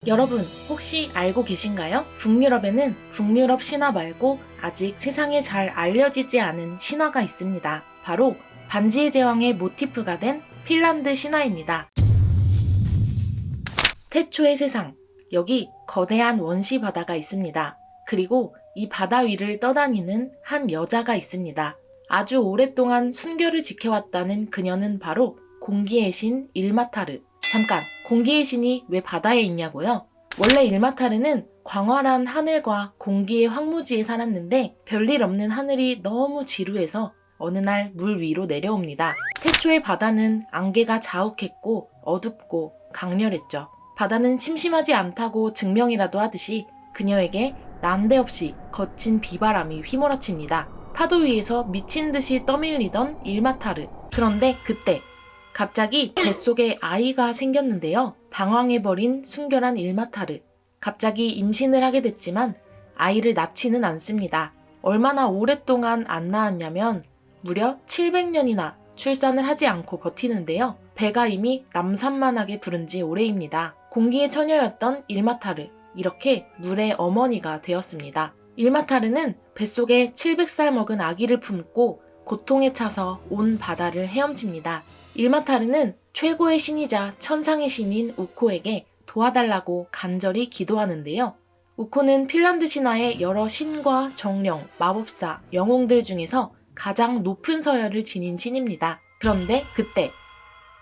여러분, 혹시 알고 계신가요? 북유럽에는 북유럽 신화 말고 아직 세상에 잘 알려지지 않은 신화가 있습니다. 바로 반지의 제왕의 모티프가 된 핀란드 신화입니다. 태초의 세상, 여기 거대한 원시 바다가 있습니다. 그리고 이 바다 위를 떠다니는 한 여자가 있습니다. 아주 오랫동안 순결을 지켜왔다는 그녀는 바로 공기의 신 일마타르. 잠깐, 공기의 신이 왜 바다에 있냐고요? 원래 일마타르는 광활한 하늘과 공기의 황무지에 살았는데 별일 없는 하늘이 너무 지루해서 어느 날 물 위로 내려옵니다. 태초의 바다는 안개가 자욱했고 어둡고 강렬했죠. 바다는 심심하지 않다고 증명이라도 하듯이 그녀에게 난데없이 거친 비바람이 휘몰아칩니다. 파도 위에서 미친 듯이 떠밀리던 일마타르. 그런데 그때 갑자기 뱃속에 아이가 생겼는데요. 당황해버린 순결한 일마타르. 갑자기 임신을 하게 됐지만 아이를 낳지는 않습니다. 얼마나 오랫동안 안 낳았냐면 무려 700년이나 출산을 하지 않고 버티는데요. 배가 이미 남산만하게 부른 지 오래입니다. 공기의 처녀였던 일마타르. 이렇게 물의 어머니가 되었습니다. 일마타르는 뱃속에 700살 먹은 아기를 품고 고통에 차서 온 바다를 헤엄칩니다. 일마타르는 최고의 신이자 천상의 신인 우코에게 도와달라고 간절히 기도하는데요. 우코는 핀란드 신화의 여러 신과 정령, 마법사, 영웅들 중에서 가장 높은 서열을 지닌 신입니다. 그런데 그때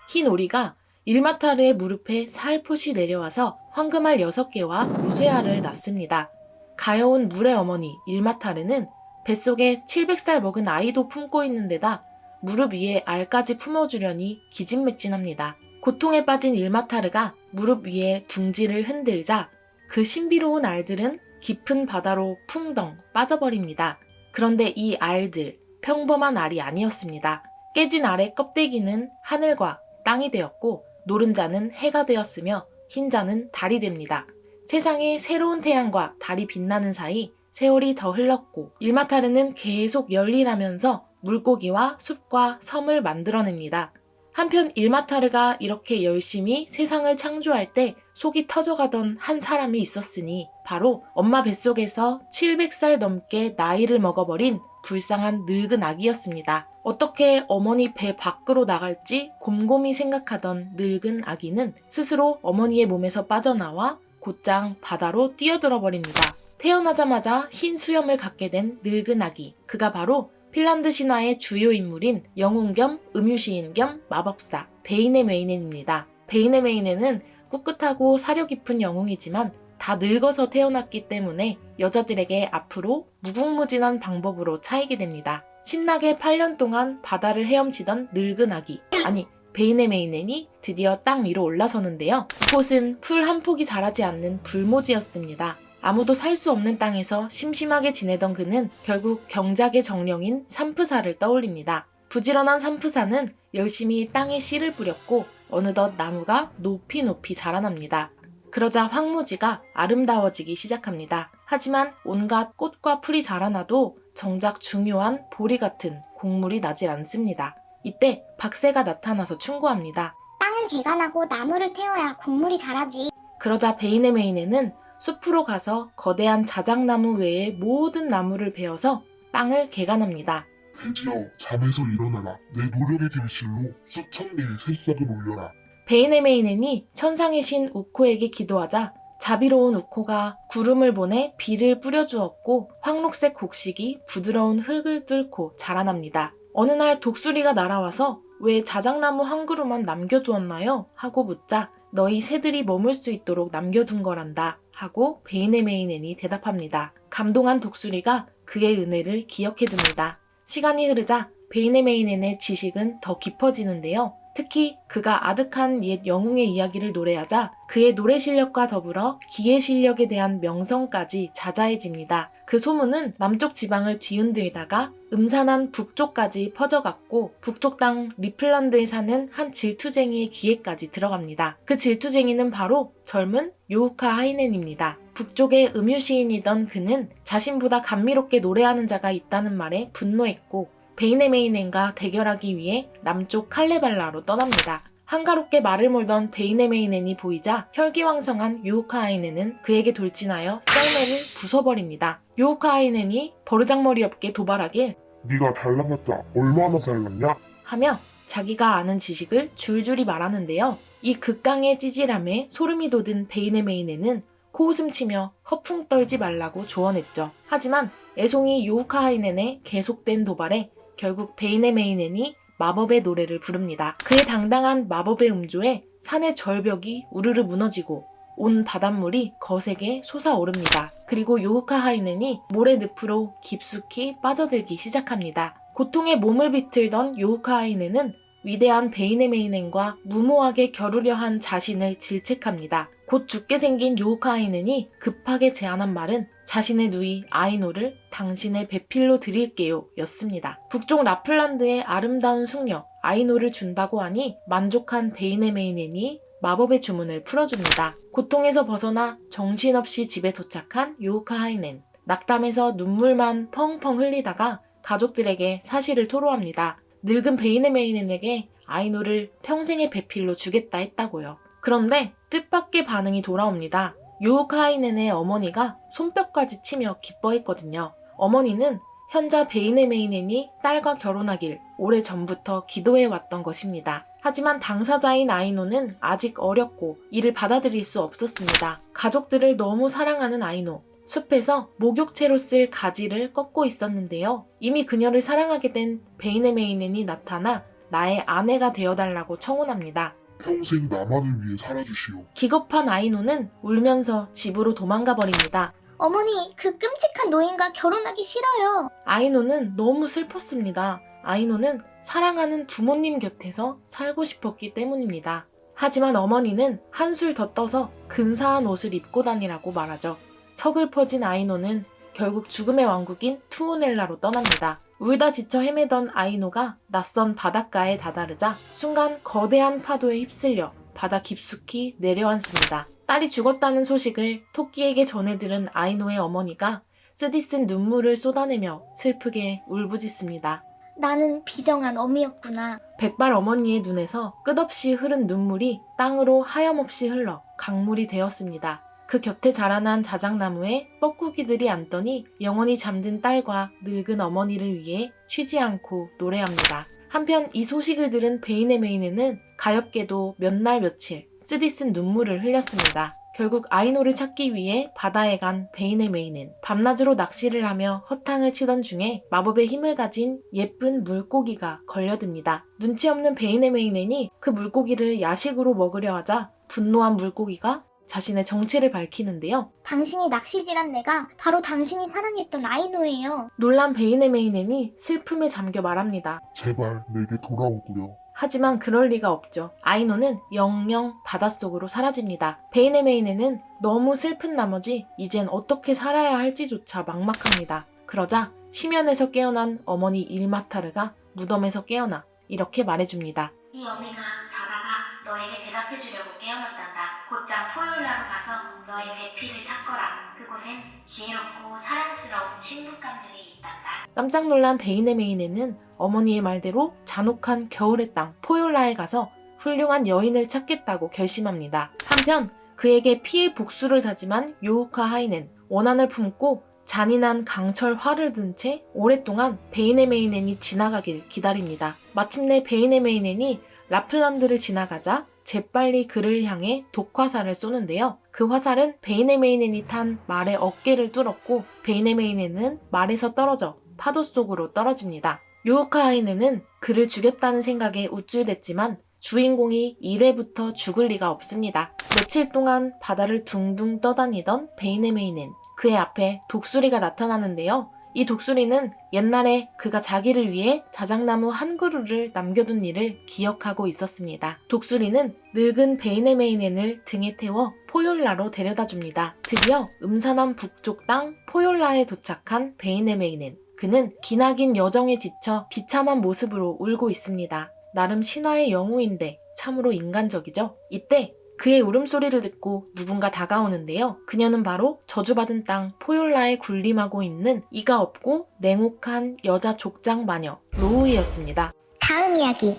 흰 오리가 일마타르의 무릎에 살포시 내려와서 황금알 6개와 무쇠알을 낳습니다. 가여운 물의 어머니 일마타르는 뱃속에 700살 먹은 아이도 품고 있는 데다 무릎 위에 알까지 품어주려니 기진맥진합니다. 고통에 빠진 일마타르가 무릎 위에 둥지를 흔들자 그 신비로운 알들은 깊은 바다로 풍덩 빠져버립니다. 그런데 이 알들, 평범한 알이 아니었습니다. 깨진 알의 껍데기는 하늘과 땅이 되었고 노른자는 해가 되었으며 흰자는 달이 됩니다. 세상에 새로운 태양과 달이 빛나는 사이 세월이 더 흘렀고 일마타르는 계속 열일하면서 물고기와 숲과 섬을 만들어냅니다. 한편 일마타르가 이렇게 열심히 세상을 창조할 때 속이 터져가던 한 사람이 있었으니 바로 엄마 뱃속에서 700살 넘게 나이를 먹어버린 불쌍한 늙은 아기였습니다. 어떻게 어머니 배 밖으로 나갈지 곰곰이 생각하던 늙은 아기는 스스로 어머니의 몸에서 빠져나와 곧장 바다로 뛰어들어 버립니다. 태어나자마자 흰 수염을 갖게 된 늙은 아기. 그가 바로 핀란드 신화의 주요 인물인 영웅 겸 음유시인 겸 마법사 베이네메이넨입니다. 베이네메이넨은 꿋꿋하고 사려 깊은 영웅이지만 다 늙어서 태어났기 때문에 여자들에게 앞으로 무궁무진한 방법으로 차이게 됩니다. 신나게 8년 동안 바다를 헤엄치던 늙은 아기, 아니 베이네메이넨이 드디어 땅 위로 올라서는데요. 이곳은 풀 한 폭이 자라지 않는 불모지였습니다. 아무도 살 수 없는 땅에서 심심하게 지내던 그는 결국 경작의 정령인 산프사를 떠올립니다. 부지런한 산프사는 열심히 땅에 씨를 뿌렸고 어느덧 나무가 높이 높이 자라납니다. 그러자 황무지가 아름다워지기 시작합니다. 하지만 온갖 꽃과 풀이 자라나도 정작 중요한 보리 같은 곡물이 나질 않습니다. 이때 박새가 나타나서 충고합니다. 땅을 개간하고 나무를 태워야 곡물이 자라지. 그러자 베이네메이넨은 숲으로 가서 거대한 자작나무 외의 모든 나무를 베어서 땅을 개간합니다. 해지여, 잠에서 일어나라. 내 노력의 결실로 수천 개의 새싹을 올려라. 베이네메이넨이 천상의 신 우코에게 기도하자 자비로운 우코가 구름을 보내 비를 뿌려주었고 황록색 곡식이 부드러운 흙을 뚫고 자라납니다. 어느 날 독수리가 날아와서 왜 자작나무 한 그루만 남겨두었나요? 하고 묻자 너희 새들이 머물 수 있도록 남겨둔 거란다 하고 베이네메이넨이 대답합니다. 감동한 독수리가 그의 은혜를 기억해둡니다. 시간이 흐르자 베이네메이넨의 지식은 더 깊어지는데요. 특히 그가 아득한 옛 영웅의 이야기를 노래하자 그의 노래 실력과 더불어 기의 실력에 대한 명성까지 자자해집니다. 그 소문은 남쪽 지방을 뒤흔들다가 음산한 북쪽까지 퍼져갔고 북쪽 땅 리플란드에 사는 한 질투쟁이의 귀에까지 들어갑니다. 그 질투쟁이는 바로 젊은 요우카 하이넨입니다. 북쪽의 음유시인이던 그는 자신보다 감미롭게 노래하는 자가 있다는 말에 분노했고 베이네메이넨과 대결하기 위해 남쪽 칼레발라로 떠납니다. 한가롭게 말을 몰던 베이네메이넨이 보이자 혈기왕성한 유우카아이넨은 그에게 돌진하여 썰매를 부숴버립니다. 유우카아이넨이 버르장머리 없게 도발하길 네가 달라봤자 얼마나 잘났냐? 하며 자기가 아는 지식을 줄줄이 말하는데요. 이 극강의 찌질함에 소름이 돋은 베이네메이넨은 코웃음 치며 허풍 떨지 말라고 조언했죠. 하지만 애송이 유우카아이넨의 계속된 도발에 결국 베이네메이넨이 마법의 노래를 부릅니다. 그의 당당한 마법의 음조에 산의 절벽이 우르르 무너지고 온 바닷물이 거세게 솟아오릅니다. 그리고 요우카하이넨이 모래늪으로 깊숙이 빠져들기 시작합니다. 고통에 몸을 비틀던 요우카하이넨은 위대한 베이네메이넨과 무모하게 겨루려 한 자신을 질책합니다. 곧 죽게 생긴 요우카하이넨이 급하게 제안한 말은 자신의 누이 아이노를 당신의 배필로 드릴게요 였습니다. 북쪽 라플란드의 아름다운 숙녀 아이노를 준다고 하니 만족한 베이네메이넨이 마법의 주문을 풀어줍니다. 고통에서 벗어나 정신없이 집에 도착한 요우카하이넨. 낙담해서 눈물만 펑펑 흘리다가 가족들에게 사실을 토로합니다. 늙은 베이네메이넨에게 아이노를 평생의 배필로 주겠다 했다고요. 그런데 뜻밖의 반응이 돌아옵니다. 요우카하이넨의 어머니가 손뼉까지 치며 기뻐했거든요. 어머니는 현자 베이네메이넨이 딸과 결혼하길 오래전부터 기도해왔던 것입니다. 하지만 당사자인 아이노는 아직 어렸고 이를 받아들일 수 없었습니다. 가족들을 너무 사랑하는 아이노. 숲에서 목욕채로 쓸 가지를 꺾고 있었는데요. 이미 그녀를 사랑하게 된 베이네메이넨이 나타나 나의 아내가 되어달라고 청혼합니다. 평생 나만을 위해 살아주시오. 기겁한 아이노는 울면서 집으로 도망가 버립니다. 어머니, 그 끔찍한 노인과 결혼하기 싫어요. 아이노는 너무 슬펐습니다. 아이노는 사랑하는 부모님 곁에서 살고 싶었기 때문입니다. 하지만 어머니는 한술 더 떠서 근사한 옷을 입고 다니라고 말하죠. 서글퍼진 아이노는 결국 죽음의 왕국인 투오넬라로 떠납니다. 울다 지쳐 헤매던 아이노가 낯선 바닷가에 다다르자 순간 거대한 파도에 휩쓸려 바다 깊숙이 내려앉습니다. 딸이 죽었다는 소식을 토끼에게 전해들은 아이노의 어머니가 쓰디쓴 눈물을 쏟아내며 슬프게 울부짖습니다. 나는 비정한 어미였구나. 백발 어머니의 눈에서 끝없이 흐른 눈물이 땅으로 하염없이 흘러 강물이 되었습니다. 그 곁에 자라난 자작나무에 뻐꾸기들이 앉더니 영원히 잠든 딸과 늙은 어머니를 위해 쉬지 않고 노래합니다. 한편 이 소식을 들은 베이네메이넨은 가엾게도 몇 날 며칠 쓰디쓴 눈물을 흘렸습니다. 결국 아이노를 찾기 위해 바다에 간 베이네메이넨. 밤낮으로 낚시를 하며 허탕을 치던 중에 마법의 힘을 가진 예쁜 물고기가 걸려듭니다. 눈치 없는 베이네메이넨이 그 물고기를 야식으로 먹으려 하자 분노한 물고기가 자신의 정체를 밝히는데요. 당신이 낚시질한 내가 바로 당신이 사랑했던 아이노예요. 놀란 베이네메이넨이 슬픔에 잠겨 말합니다. 제발 내게 돌아오구려. 하지만 그럴 리가 없죠. 아이노는 영영 바닷속으로 사라집니다. 베이네메이넨은 너무 슬픈 나머지 이젠 어떻게 살아야 할지조차 막막합니다. 그러자 심연에서 깨어난 어머니 일마타르가 무덤에서 깨어나 이렇게 말해줍니다. 네 어미가 자다가 너에게 대답해주려고 깨어났단다. 곧장 포yor라로 가서 너의 배필을 찾거라. 그곳엔 지혜롭고 사랑스러운 신부감들이 있단다. 깜짝 놀란 베이네메이넨은 어머니의 말대로 잔혹한 겨울의 땅 포yor라에 가서 훌륭한 여인을 찾겠다고 결심합니다. 한편 그에게 피해 복수를 다짐한 요우카하이넨 원한을 품고 잔인한 강철 활을 든 채 오랫동안 베이네메이넨이 지나가길 기다립니다. 마침내 베이네메이넨이 라플란드를 지나가자 재빨리 그를 향해 독화살을 쏘는데요. 그 화살은 베이네메이넨이 탄 말의 어깨를 뚫었고 베이네메이넨은 말에서 떨어져 파도 속으로 떨어집니다. 요우카하이넨은 그를 죽였다는 생각에 우쭐댔지만 주인공이 1회부터 죽을 리가 없습니다. 며칠 동안 바다를 둥둥 떠다니던 베이네메이넨. 그의 앞에 독수리가 나타나는데요. 이 독수리는 옛날에 그가 자기를 위해 자작나무 한 그루를 남겨둔 일을 기억하고 있었습니다. 독수리는 늙은 베이네메이넨을 등에 태워 포yor라로 데려다 줍니다. 드디어 음산한 북쪽 땅 포yor라에 도착한 베이네메이넨. 그는 기나긴 여정에 지쳐 비참한 모습으로 울고 있습니다. 나름 신화의 영웅인데 참으로 인간적이죠. 이때 그의 울음소리를 듣고 누군가 다가오는데요. 그녀는 바로 저주받은 땅 포yor라에 군림하고 있는 이가 없고 냉혹한 여자 족장 마녀 로우이였습니다. 다음 이야기.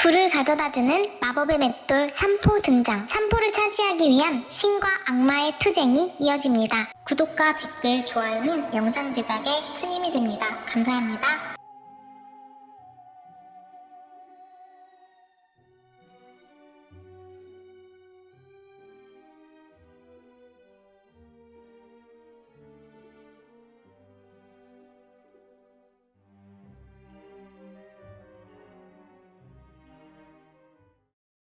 불을 가져다주는 마법의 맷돌 산포 등장. 산포를 차지하기 위한 신과 악마의 투쟁이 이어집니다. 구독과 댓글, 좋아요는 영상 제작에 큰 힘이 됩니다. 감사합니다.